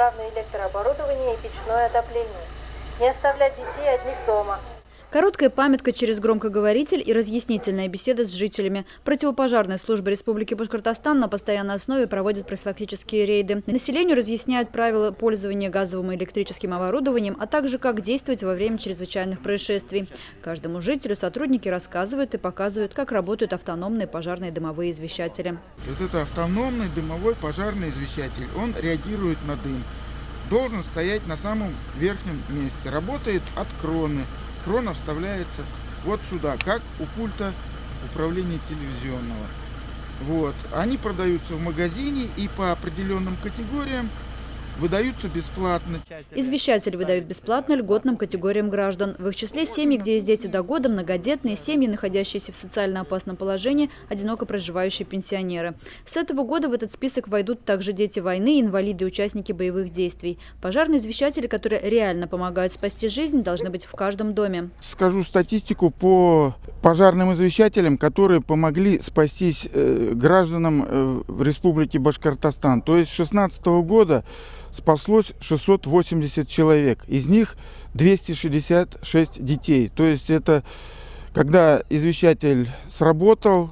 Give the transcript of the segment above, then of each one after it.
исправное электрооборудование и печное отопление. Не оставлять детей одних дома. Короткая памятка через громкоговоритель и разъяснительная беседа с жителями. Противопожарная служба Республики Башкортостан на постоянной основе проводит профилактические рейды. Населению разъясняют правила пользования газовым и электрическим оборудованием, а также как действовать во время чрезвычайных происшествий. Каждому жителю сотрудники рассказывают и показывают, как работают автономные пожарные дымовые извещатели. Вот это автономный дымовой пожарный извещатель. Он реагирует на дым. Должен стоять на самом верхнем месте. Работает от кроны. Крона вставляется вот сюда, как у пульта управления телевизионного. Вот. Они продаются в магазине и по определенным категориям выдаются бесплатно. Извещатели выдают бесплатно льготным категориям граждан. В их числе семьи, где есть дети до года, многодетные семьи, находящиеся в социально опасном положении, одиноко проживающие пенсионеры. С этого года в этот список войдут также дети войны, инвалиды и участники боевых действий. Пожарные извещатели, которые реально помогают спасти жизнь, должны быть в каждом доме. Скажу статистику по пожарным извещателям, которые помогли спастись гражданам в Республике Башкортостан. То есть с 2016 года спаслось 680 человек, из них 266 детей. То есть это когда извещатель сработал,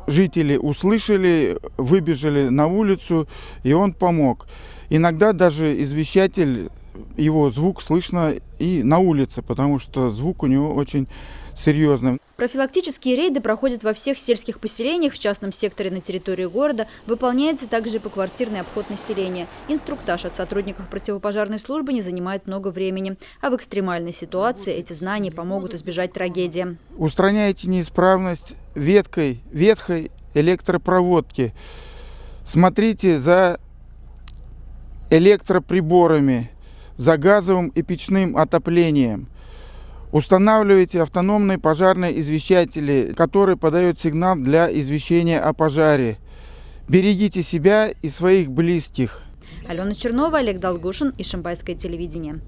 жители услышали, выбежали на улицу, и он помог. Иногда даже извещатель, его звук слышно и на улице, потому что звук у него очень серьезный. Профилактические рейды проходят во всех сельских поселениях, в частном секторе на территории города. Выполняется также и поквартирный обход населения. Инструктаж от сотрудников противопожарной службы не занимает много времени. А в экстремальной ситуации эти знания помогут избежать трагедии. Устраняйте неисправность ветхой электропроводки. Смотрите за электроприборами, за газовым и печным отоплением. Устанавливайте автономные пожарные извещатели, которые подают сигнал для извещения о пожаре. Берегите себя и своих близких. Алена Чернова, Олег Долгушин, Ишимбайское телевидение.